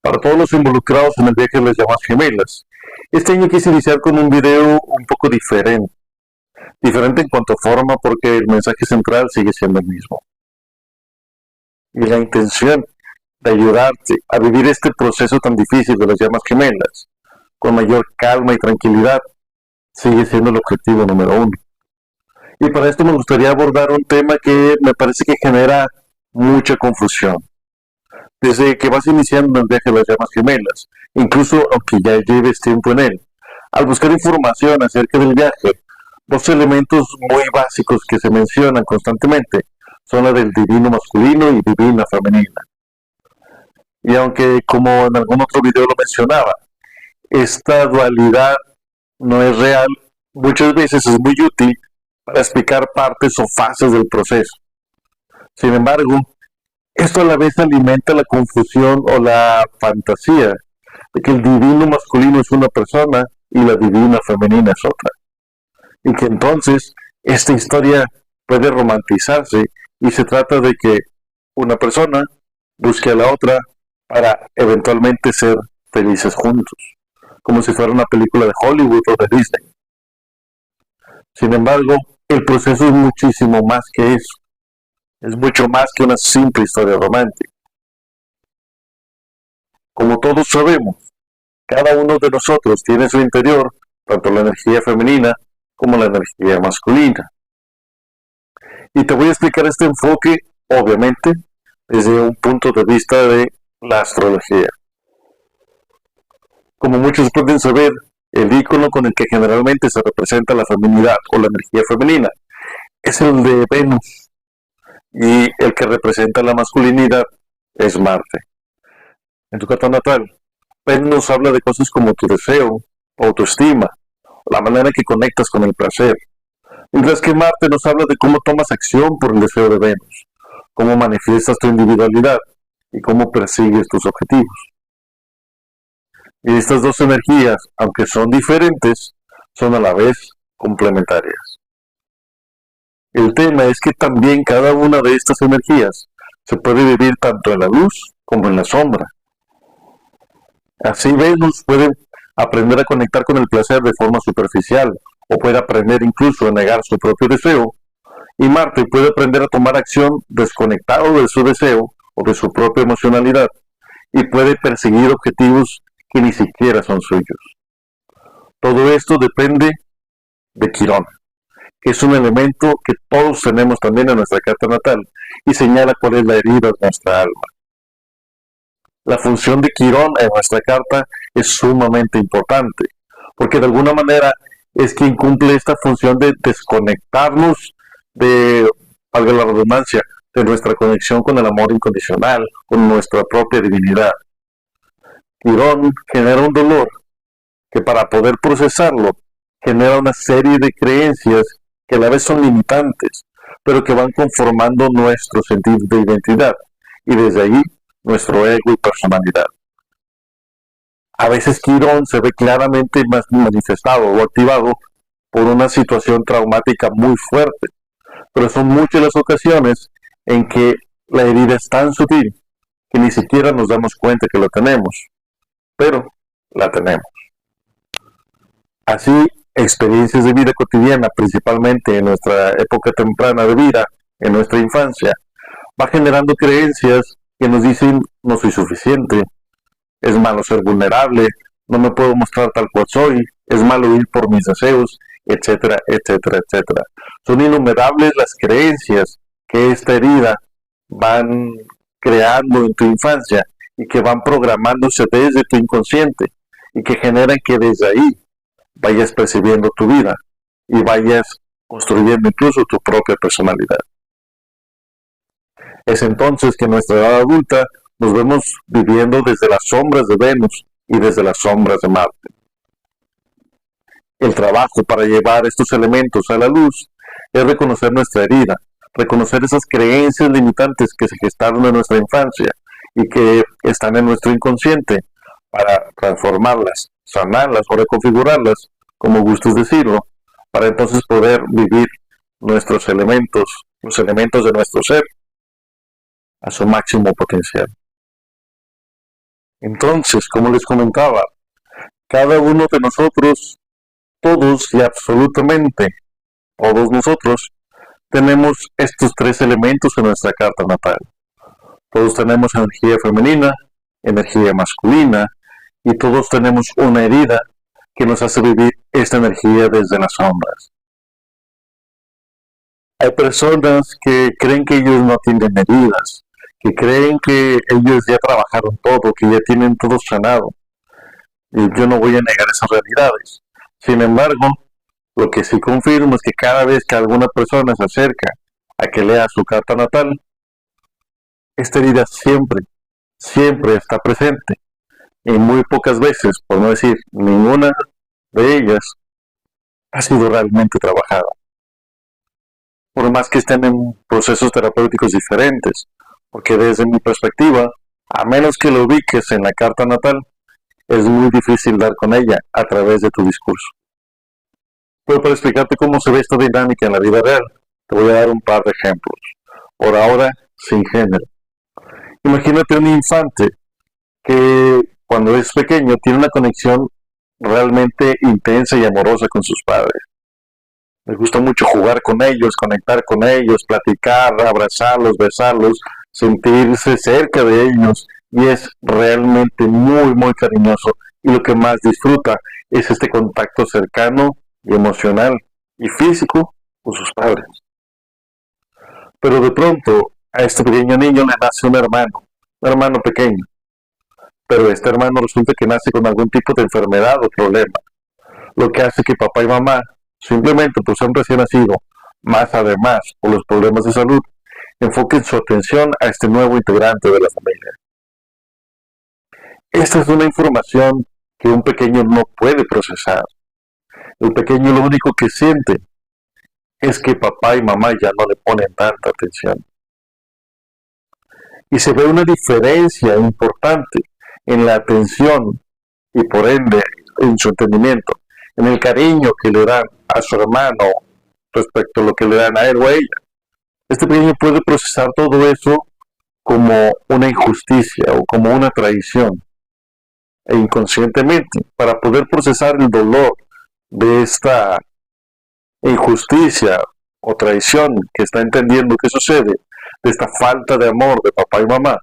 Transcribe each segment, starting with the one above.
para todos los involucrados en el viaje de las llamas gemelas. Este año quise iniciar con un video un poco diferente. Diferente en cuanto a forma porque el mensaje central sigue siendo el mismo. Y la intención de ayudarte a vivir este proceso tan difícil de las llamas gemelas con mayor calma y tranquilidad sigue siendo el objetivo número uno. Y para esto me gustaría abordar un tema que me parece que genera mucha confusión. Desde que vas iniciando el viaje de las llamas gemelas, incluso aunque ya lleves tiempo en él, al buscar información acerca del viaje, dos elementos muy básicos que se mencionan constantemente son la del divino masculino y divina femenina. Y aunque, como en algún otro video lo mencionaba, esta dualidad no es real, muchas veces es muy útil para explicar partes o fases del proceso. Sin embargo, esto a la vez alimenta la confusión o la fantasía de que el divino masculino es una persona y la divina femenina es otra. Y que entonces esta historia puede romantizarse y se trata de que una persona busque a la otra para eventualmente ser felices juntos, como si fuera una película de Hollywood o de Disney. Sin embargo, el proceso es muchísimo más que eso. Es mucho más que una simple historia romántica. Como todos sabemos, cada uno de nosotros tiene en su interior tanto la energía femenina como la energía masculina. Y te voy a explicar este enfoque, obviamente, desde un punto de vista de la astrología. Como muchos pueden saber, el icono con el que generalmente se representa la feminidad o la energía femenina es el de Venus, y el que representa la masculinidad es Marte. En tu carta natal, Venus nos habla de cosas como tu deseo, autoestima, la manera en que conectas con el placer, mientras que Marte nos habla de cómo tomas acción por el deseo de Venus, cómo manifiestas tu individualidad y cómo persigues tus objetivos. Y estas dos energías, aunque son diferentes, son a la vez complementarias. El tema es que también cada una de estas energías se puede vivir tanto en la luz como en la sombra. Así Venus puede aprender a conectar con el placer de forma superficial, o puede aprender incluso a negar su propio deseo, y Marte puede aprender a tomar acción desconectado de su deseo o de su propia emocionalidad, y puede perseguir objetivos que ni siquiera son suyos. Todo esto depende de Quirón, que es un elemento que todos tenemos también en nuestra carta natal y señala cuál es la herida de nuestra alma. La función de Quirón en nuestra carta es sumamente importante, porque de alguna manera es quien cumple esta función de desconectarnos de, valga la redundancia, de nuestra conexión con el amor incondicional, con nuestra propia divinidad. Quirón genera un dolor que para poder procesarlo genera una serie de creencias que a la vez son limitantes, pero que van conformando nuestro sentido de identidad y desde ahí nuestro ego y personalidad. A veces Quirón se ve claramente más manifestado o activado por una situación traumática muy fuerte, pero son muchas las ocasiones en que la herida es tan sutil que ni siquiera nos damos cuenta que la tenemos, pero la tenemos. Así, experiencias de vida cotidiana, principalmente en nuestra época temprana de vida, en nuestra infancia, va generando creencias que nos dicen no soy suficiente, es malo ser vulnerable, no me puedo mostrar tal cual soy, es malo ir por mis deseos, etcétera, etcétera, etcétera. Son innumerables las creencias que esta herida van creando en tu infancia y que van programándose desde tu inconsciente y que generan que desde ahí vayas percibiendo tu vida y vayas construyendo incluso tu propia personalidad. Es entonces que en nuestra edad adulta nos vemos viviendo desde las sombras de Venus y desde las sombras de Marte. El trabajo para llevar estos elementos a la luz es reconocer nuestra herida, reconocer esas creencias limitantes que se gestaron en nuestra infancia y que están en nuestro inconsciente para transformarlas, sanarlas o reconfigurarlas, como gustes decirlo, para entonces poder vivir nuestros elementos, los elementos de nuestro ser, a su máximo potencial. Entonces, como les comentaba, cada uno de nosotros, todos y absolutamente todos nosotros, tenemos estos tres elementos en nuestra carta natal. Todos tenemos energía femenina, energía masculina, y todos tenemos una herida que nos hace vivir esta energía desde las sombras. Hay personas que creen que ellos no tienen heridas, que creen que ellos ya trabajaron todo, que ya tienen todo sanado. Y yo no voy a negar esas realidades. Sin embargo, lo que sí confirmo es que cada vez que alguna persona se acerca a que lea su carta natal, esta herida siempre está presente. Y muy pocas veces, por no decir ninguna de ellas, ha sido realmente trabajada. Por más que estén en procesos terapéuticos diferentes, porque desde mi perspectiva, a menos que lo ubiques en la carta natal, es muy difícil dar con ella a través de tu discurso. Pero para explicarte cómo se ve esta dinámica en la vida real, te voy a dar un par de ejemplos. Por ahora, sin género. Imagínate un infante que cuando es pequeño tiene una conexión realmente intensa y amorosa con sus padres. Les gusta mucho jugar con ellos, conectar con ellos, platicar, abrazarlos, besarlos, sentirse cerca de ellos, y es realmente muy cariñoso, y lo que más disfruta es este contacto cercano y emocional y físico con sus padres. Pero de pronto a este pequeño niño le nace un hermano pequeño, pero este hermano resulta que nace con algún tipo de enfermedad o problema, lo que hace que papá y mamá, simplemente por ser recién nacido, más además por los problemas de salud, enfoquen su atención a este nuevo integrante de la familia. Esta es una información que un pequeño no puede procesar. El pequeño lo único que siente es que papá y mamá ya no le ponen tanta atención. Y se ve una diferencia importante en la atención y por ende en su entendimiento, en el cariño que le dan a su hermano respecto a lo que le dan a él o a ella. Este pequeño puede procesar todo eso como una injusticia o como una traición. E inconscientemente, para poder procesar el dolor de esta injusticia o traición que está entendiendo que sucede, de esta falta de amor de papá y mamá,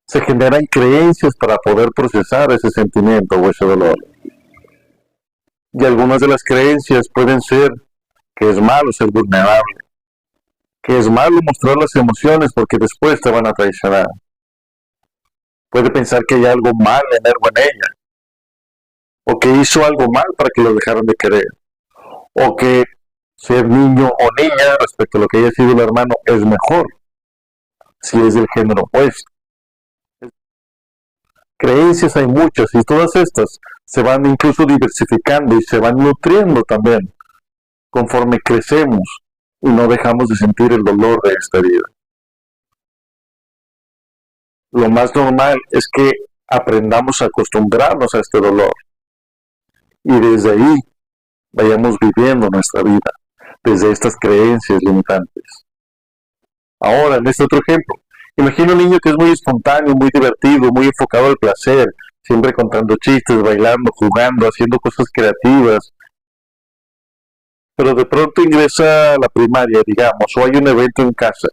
se generan creencias para poder procesar ese sentimiento o ese dolor. Y algunas de las creencias pueden ser que es malo ser vulnerable, que es malo mostrar las emociones porque después te van a traicionar. Puede pensar que hay algo mal en él o en ella, o que hizo algo mal para que lo dejaran de querer, o que ser niño o niña respecto a lo que haya sido el hermano es mejor si es del género opuesto. Creencias hay muchas y todas estas se van incluso diversificando y se van nutriendo también conforme crecemos y no dejamos de sentir el dolor de esta vida. Lo más normal es que aprendamos a acostumbrarnos a este dolor y desde ahí vayamos viviendo nuestra vida, desde estas creencias limitantes. Ahora, en este otro ejemplo, imagina un niño que es muy espontáneo, muy divertido, muy enfocado al placer, siempre contando chistes, bailando, jugando, haciendo cosas creativas, pero de pronto ingresa a la primaria, digamos, o hay un evento en casa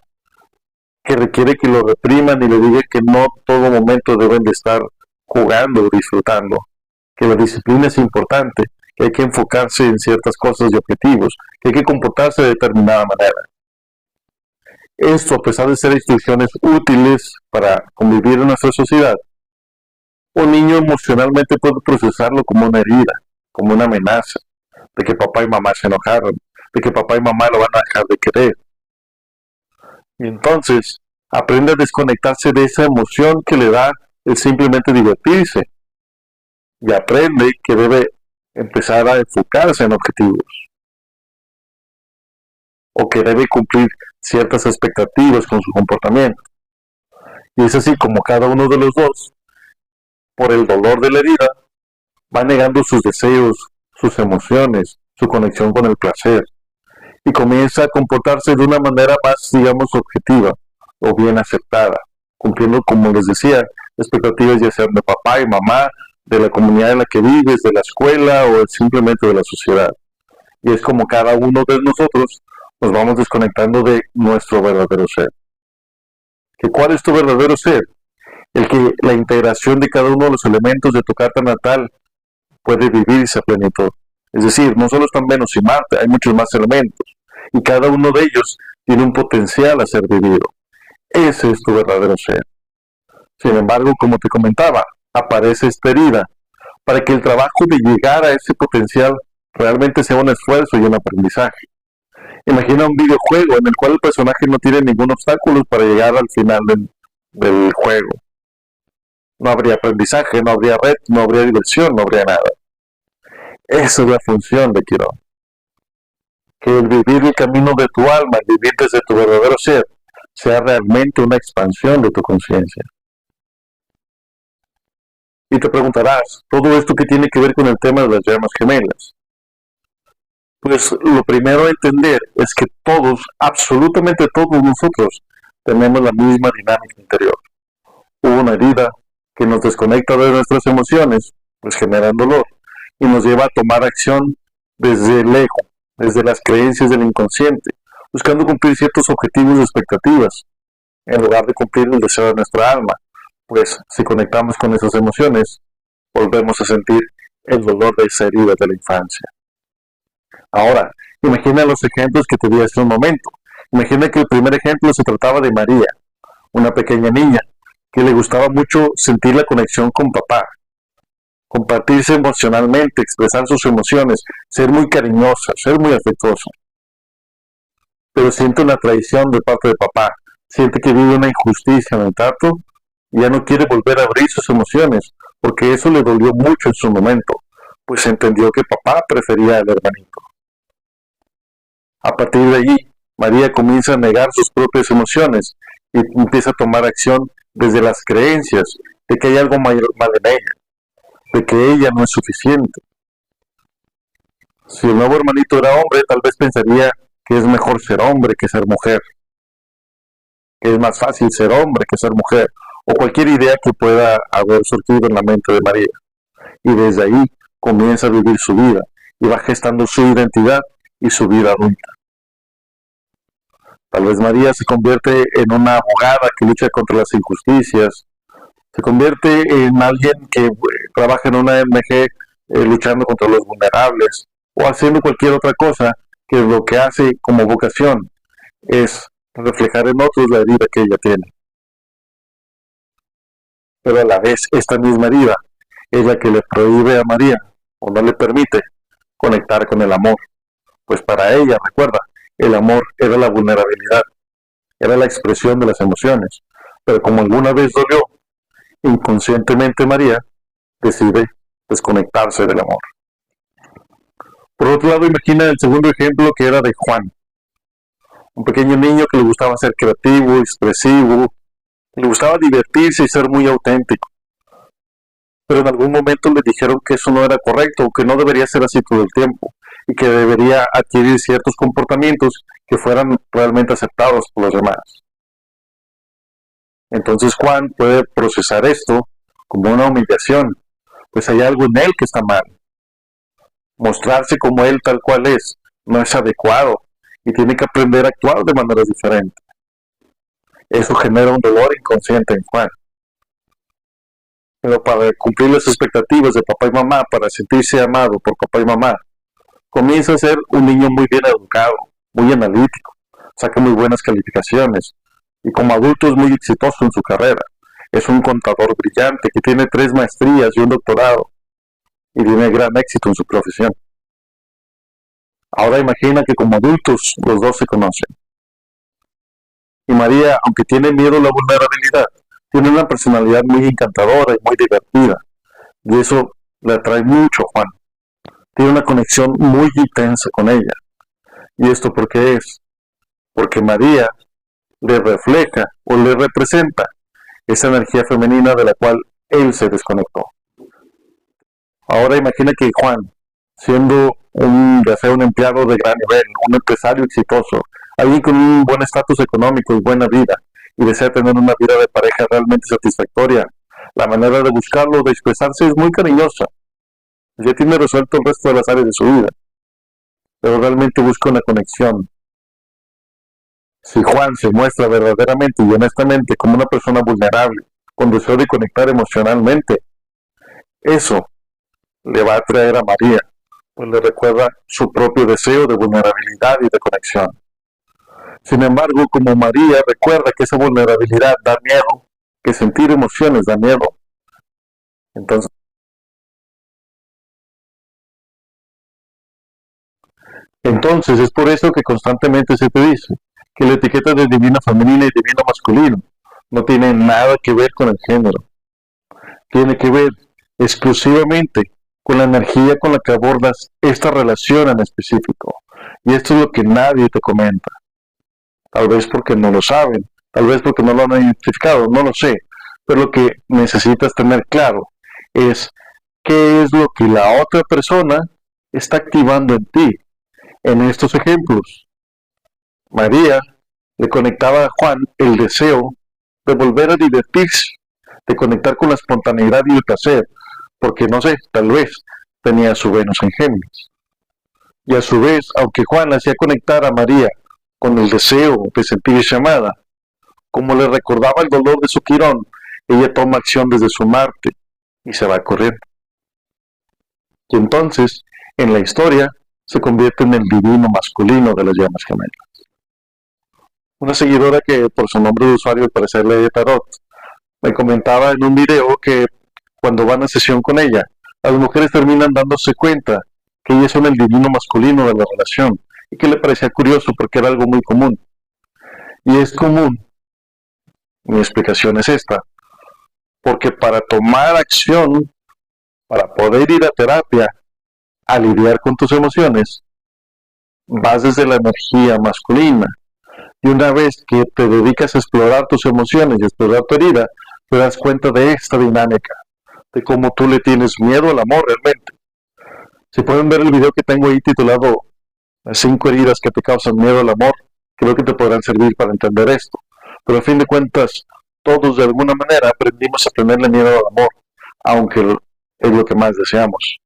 que requiere que lo repriman y le digan que no todo momento deben de estar jugando o disfrutando, que la disciplina es importante, que hay que enfocarse en ciertas cosas y objetivos, que hay que comportarse de determinada manera. Esto, a pesar de ser instrucciones útiles para convivir en nuestra sociedad, un niño emocionalmente puede procesarlo como una herida, como una amenaza, de que papá y mamá se enojaron, de que papá y mamá lo van a dejar de querer. Y entonces aprende a desconectarse de esa emoción que le da el simplemente divertirse. Y aprende que debe empezar a enfocarse en objetivos. O que debe cumplir ciertas expectativas con su comportamiento. Y es así como cada uno de los dos, por el dolor de la herida, va negando sus deseos, sus emociones, su conexión con el placer. Y comienza a comportarse de una manera más, digamos, objetiva o bien aceptada, cumpliendo, como les decía, expectativas ya sean de papá y mamá, de la comunidad en la que vives, de la escuela o simplemente de la sociedad. Y es como cada uno de nosotros nos vamos desconectando de nuestro verdadero ser. ¿Cuál es tu verdadero ser? El que la integración de cada uno de los elementos de tu carta natal puede vivirse a plenitud. Es decir, no solo están Venus y Marte, hay muchos más elementos. Y cada uno de ellos tiene un potencial a ser vivido. Ese es tu verdadero ser. Sin embargo, como te comentaba, aparece esta herida para que el trabajo de llegar a ese potencial realmente sea un esfuerzo y un aprendizaje. Imagina un videojuego en el cual el personaje no tiene ningún obstáculo para llegar al final del juego. No habría aprendizaje, no habría red, no habría diversión, no habría nada. Esa es la función de Quirón. Que el vivir el camino de tu alma, el vivir desde tu verdadero ser, sea realmente una expansión de tu conciencia. Y te preguntarás, ¿todo esto qué tiene que ver con el tema de las llamas gemelas? Pues lo primero a entender es que todos, absolutamente todos nosotros, tenemos la misma dinámica interior. Hubo una herida que nos desconecta de nuestras emociones, pues generan dolor, y nos lleva a tomar acción desde el ego, desde las creencias del inconsciente, buscando cumplir ciertos objetivos y expectativas, en lugar de cumplir el deseo de nuestra alma, pues si conectamos con esas emociones, volvemos a sentir el dolor de esa herida de la infancia. Ahora, imagina los ejemplos que te di hace un momento. Imagina que el primer ejemplo se trataba de María, una pequeña niña, que le gustaba mucho sentir la conexión con papá, compartirse emocionalmente, expresar sus emociones, ser muy cariñosa, ser muy afectuosa. Pero siente una traición de parte de papá, siente que vive una injusticia en el trato y ya no quiere volver a abrir sus emociones, porque eso le dolió mucho en su momento, pues entendió que papá prefería al hermanito. A partir de allí, María comienza a negar sus propias emociones y empieza a tomar acción desde las creencias de que hay algo mal en ella, de que ella no es suficiente. Si el nuevo hermanito era hombre, tal vez pensaría que es mejor ser hombre que ser mujer, que es más fácil ser hombre que ser mujer, o cualquier idea que pueda haber surgido en la mente de María. Y desde ahí comienza a vivir su vida y va gestando su identidad y su vida adulta. Tal vez María se convierte en una abogada que lucha contra las injusticias, se convierte en alguien que trabaja en una ONG luchando contra los vulnerables o haciendo cualquier otra cosa que lo que hace como vocación es reflejar en otros la herida que ella tiene. Pero a la vez esta misma herida es la que le prohíbe a María o no le permite conectar con el amor, pues para ella, recuerda, el amor era la vulnerabilidad, era la expresión de las emociones, pero como alguna vez dolió, inconscientemente María decide desconectarse del amor. Por otro lado, imagina el segundo ejemplo que era de Juan, un pequeño niño que le gustaba ser creativo, expresivo, le gustaba divertirse y ser muy auténtico. Pero en algún momento le dijeron que eso no era correcto, que no debería ser así todo el tiempo, y que debería adquirir ciertos comportamientos que fueran realmente aceptados por los demás. Entonces Juan puede procesar esto como una humillación, pues hay algo en él que está mal. Mostrarse como él tal cual es no es adecuado y tiene que aprender a actuar de maneras diferentes. Eso genera un dolor inconsciente en Juan. Pero para cumplir las expectativas de papá y mamá, para sentirse amado por papá y mamá, comienza a ser un niño muy bien educado, muy analítico, saca muy buenas calificaciones y como adulto es muy exitoso en su carrera. Es un contador brillante que tiene 3 maestrías y un doctorado y tiene gran éxito en su profesión. Ahora imagina que como adultos los dos se conocen. Y María, aunque tiene miedo a la vulnerabilidad, tiene una personalidad muy encantadora y muy divertida. Y eso le atrae mucho a Juan. Tiene una conexión muy intensa con ella. ¿Y esto por qué es? Porque María le refleja o le representa esa energía femenina de la cual él se desconectó. Ahora imagina que Juan, siendo ya sea un empleado de gran nivel, un empresario exitoso, alguien con un buen estatus económico y buena vida, y desea tener una vida de pareja realmente satisfactoria, La manera de buscarlo, de expresarse es muy cariñosa. Ya tiene resuelto el resto de las áreas de su vida, pero realmente busca una conexión. Si Juan se muestra verdaderamente y honestamente como una persona vulnerable, con deseo de conectar emocionalmente, eso le va a atraer a María, pues le recuerda su propio deseo de vulnerabilidad y de conexión. Sin embargo, como María recuerda que esa vulnerabilidad da miedo, que sentir emociones da miedo, entonces es por eso que constantemente se te dice que la etiqueta de divino femenino y divino masculino no tiene nada que ver con el género, tiene que ver exclusivamente con la energía con la que abordas esta relación en específico. Y esto es lo que nadie te comenta. Tal vez porque no lo saben, tal vez porque no lo han identificado, no lo sé. Pero lo que necesitas tener claro es qué es lo que la otra persona está activando en ti. En estos ejemplos, María le conectaba a Juan el deseo de volver a divertirse, de conectar con la espontaneidad y el placer, porque no sé, tal vez tenía su Venus en Géminis. Y a su vez, aunque Juan hacía conectar a María con el deseo de sentirse amada, como le recordaba el dolor de su Quirón, ella toma acción desde su Marte y se va corriendo. Y entonces, en la historia, se convierte en el divino masculino de las llamas gemelas. Una seguidora que por su nombre de usuario al parecer lee tarot, me comentaba en un video que cuando van a sesión con ella, las mujeres terminan dándose cuenta que ellas son el divino masculino de la relación y que le parecía curioso porque era algo muy común. Y es común, mi explicación es esta, porque para tomar acción, para poder ir a terapia, a lidiar con tus emociones, vas desde la energía masculina. Y una vez que te dedicas a explorar tus emociones y a explorar tu herida, te das cuenta de esta dinámica, de cómo tú le tienes miedo al amor realmente. Si pueden ver el video que tengo ahí titulado 5 heridas que te causan miedo al amor, creo que te podrán servir para entender esto. Pero a fin de cuentas, todos de alguna manera aprendimos a tenerle miedo al amor, aunque es lo que más deseamos.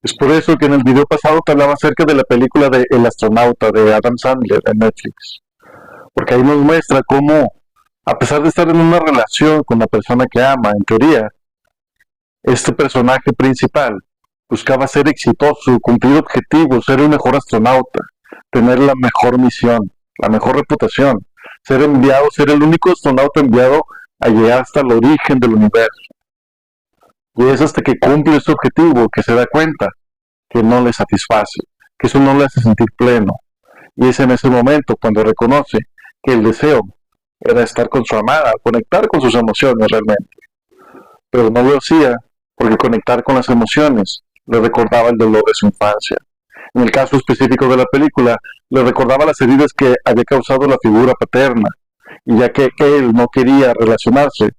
Es por eso que en el video pasado te hablaba acerca de la película de El astronauta de Adam Sandler en Netflix. Porque ahí nos muestra cómo, a pesar de estar en una relación con la persona que ama, en teoría, este personaje principal buscaba ser exitoso, cumplir objetivos, ser el mejor astronauta, tener la mejor misión, la mejor reputación, ser enviado, ser el único astronauta enviado a llegar hasta el origen del universo. Y es hasta que cumple ese objetivo que se da cuenta que no le satisface, que eso no le hace sentir pleno. Y es en ese momento cuando reconoce que el deseo era estar con su amada, conectar con sus emociones realmente. Pero no lo hacía porque conectar con las emociones le recordaba el dolor de su infancia. En el caso específico de la película, le recordaba las heridas que había causado la figura paterna, y ya que él no quería relacionarse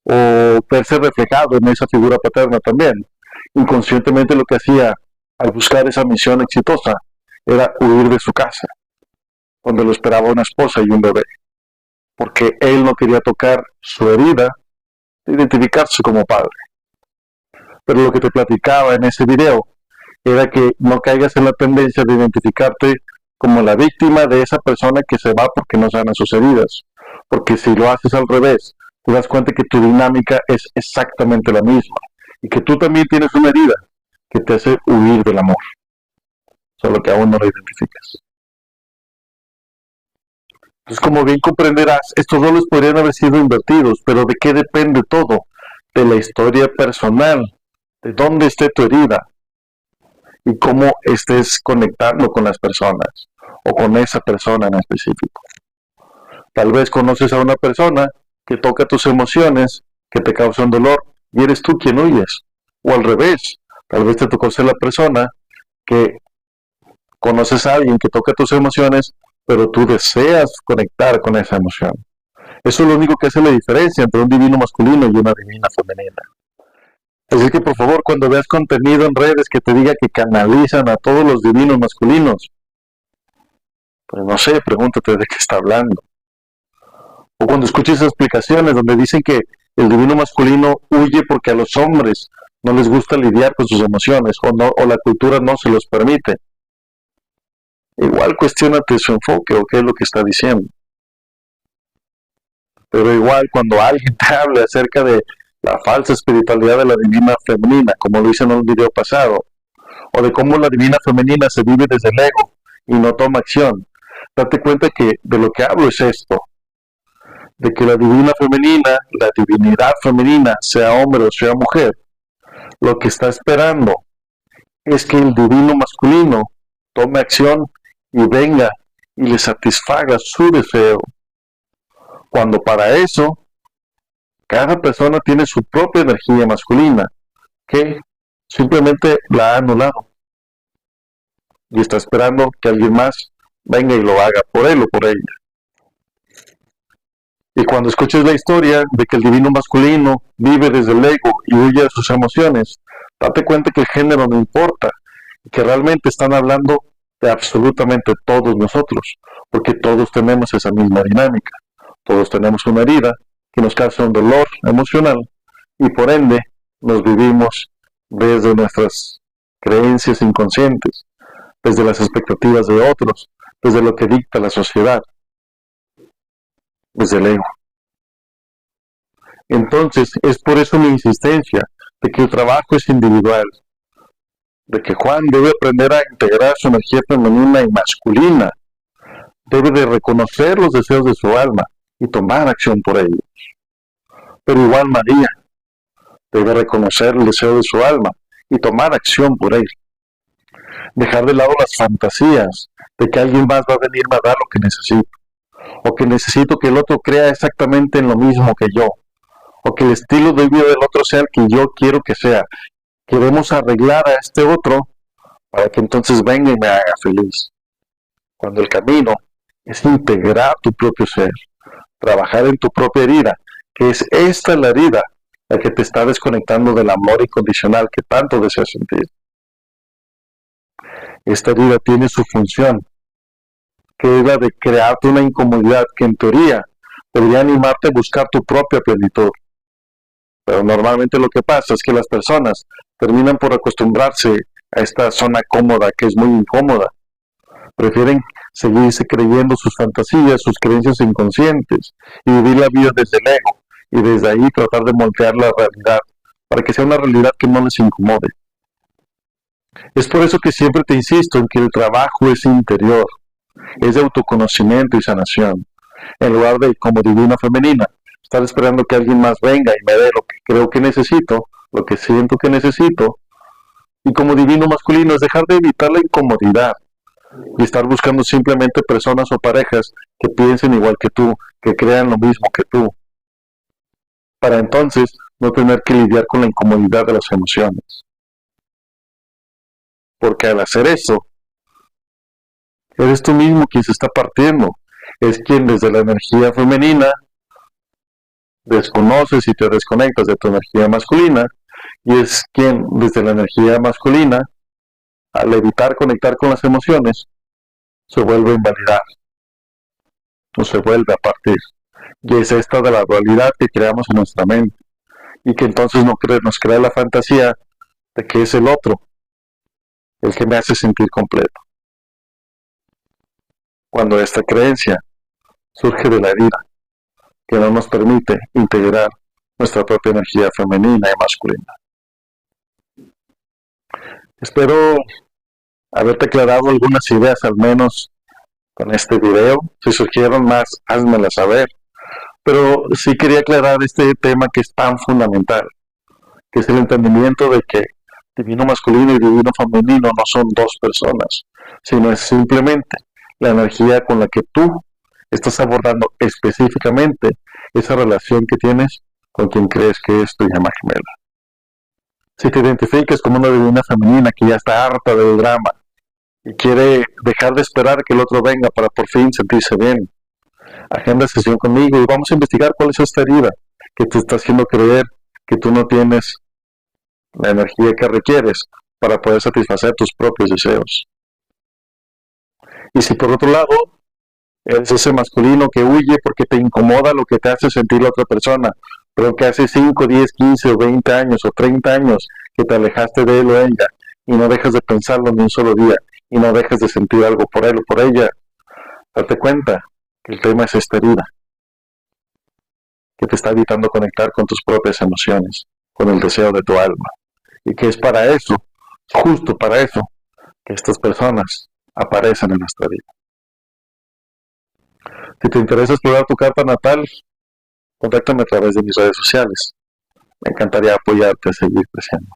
o verse reflejado en esa figura paterna también, inconscientemente lo que hacía al buscar esa misión exitosa era huir de su casa, donde lo esperaba una esposa y un bebé, porque él no quería tocar su herida de identificarse como padre. Pero lo que te platicaba en ese video era que no caigas en la tendencia de identificarte como la víctima de esa persona que se va porque no sana sus heridas. Porque si lo haces al revés, te das cuenta que tu dinámica es exactamente la misma y que tú también tienes una herida que te hace huir del amor, solo que aún no lo identificas. Entonces, como bien comprenderás, estos roles podrían haber sido invertidos, pero ¿de qué depende todo? De la historia personal, de dónde esté tu herida y cómo estés conectando con las personas o con esa persona en específico. Tal vez conoces a una persona que toca tus emociones, que te causan dolor y eres tú quien huyes. O al revés, tal vez te tocó ser la persona que conoces a alguien que toca tus emociones, pero tú deseas conectar con esa emoción. Eso es lo único que hace la diferencia entre un divino masculino y una divina femenina. Así que por favor, cuando veas contenido en redes que te diga que canalizan a todos los divinos masculinos, pues no sé, pregúntate de qué está hablando. O cuando escuches explicaciones donde dicen que el divino masculino huye porque a los hombres no les gusta lidiar con sus emociones o la cultura no se los permite. Igual cuestiónate su enfoque o qué es lo que está diciendo. Pero igual cuando alguien te hable acerca de la falsa espiritualidad de la divina femenina, como lo hice en un video pasado, o de cómo la divina femenina se vive desde el ego y no toma acción, date cuenta que de lo que hablo es esto, de que la divina femenina, la divinidad femenina, sea hombre o sea mujer, lo que está esperando es que el divino masculino tome acción y venga y le satisfaga su deseo. Cuando para eso, cada persona tiene su propia energía masculina, que simplemente la ha anulado. Y está esperando que alguien más venga y lo haga por él o por ella. Y cuando escuches la historia de que el divino masculino vive desde el ego y huye de sus emociones, date cuenta que el género no importa, y que realmente están hablando de absolutamente todos nosotros, porque todos tenemos esa misma dinámica. Todos tenemos una herida que nos causa un dolor emocional y por ende nos vivimos desde nuestras creencias inconscientes, desde las expectativas de otros, desde lo que dicta la sociedad, desde el ego. Entonces, es por eso mi insistencia de que el trabajo es individual, de que Juan debe aprender a integrar su energía femenina y masculina, debe de reconocer los deseos de su alma y tomar acción por ellos. Pero igual María debe reconocer el deseo de su alma y tomar acción por él. Dejar de lado las fantasías de que alguien más va a venirme a dar lo que necesito, o que necesito que el otro crea exactamente en lo mismo que yo, o que el estilo de vida del otro sea el que yo quiero que sea. Queremos arreglar a este otro para que entonces venga y me haga feliz. Cuando el camino es integrar tu propio ser, trabajar en tu propia herida, que es esta la herida la que te está desconectando del amor incondicional que tanto deseas sentir. Esta herida tiene su función, que es la de crearte una incomodidad que en teoría debería animarte a buscar tu propia plenitud. Pero normalmente lo que pasa es que las personas terminan por acostumbrarse a esta zona cómoda que es muy incómoda. Prefieren seguirse creyendo sus fantasías, sus creencias inconscientes y vivir la vida desde el ego y desde ahí tratar de moldear la realidad para que sea una realidad que no les incomode. Es por eso que siempre te insisto en que el trabajo es interior, es de autoconocimiento y sanación, en lugar de, como divina femenina, estar esperando que alguien más venga y me dé lo que creo que necesito, lo que siento que necesito, y como divino masculino es dejar de evitar la incomodidad y estar buscando simplemente personas o parejas que piensen igual que tú, que crean lo mismo que tú, para entonces no tener que lidiar con la incomodidad de las emociones. Porque al hacer eso, eres tú mismo quien se está partiendo, es quien desde la energía femenina desconoces y te desconectas de tu energía masculina, y es quien desde la energía masculina, al evitar conectar con las emociones, se vuelve a invalidar, o se vuelve a partir. Y es esta de la dualidad que creamos en nuestra mente, y que entonces nos crea la fantasía de que es el otro el que me hace sentir completo. Cuando esta creencia surge de la herida, que no nos permite integrar nuestra propia energía femenina y masculina. Espero haberte aclarado algunas ideas, al menos con este video. Si surgieron más, házmelas saber. Pero sí quería aclarar este tema que es tan fundamental, que es el entendimiento de que divino masculino y divino femenino no son dos personas, sino es simplemente la energía con la que tú estás abordando específicamente esa relación que tienes con quien crees que es tu llama gemela. Si te identificas como una divina femenina que ya está harta del drama y quiere dejar de esperar que el otro venga para por fin sentirse bien, agenda sesión conmigo y vamos a investigar cuál es esta herida que te está haciendo creer que tú no tienes la energía que requieres para poder satisfacer tus propios deseos. Y si por otro lado Eres ese masculino que huye porque te incomoda lo que te hace sentir la otra persona, pero que hace 5, 10, 15 o 20 años o 30 años que te alejaste de él o ella y no dejas de pensarlo ni un solo día y no dejas de sentir algo por él o por ella. Date cuenta que el tema es esta herida, que te está evitando conectar con tus propias emociones, con el deseo de tu alma, y que es para eso, justo para eso, que estas personas aparecen en nuestra vida. Si te interesa explorar tu carta natal, contáctame a través de mis redes sociales. Me encantaría apoyarte a seguir creciendo.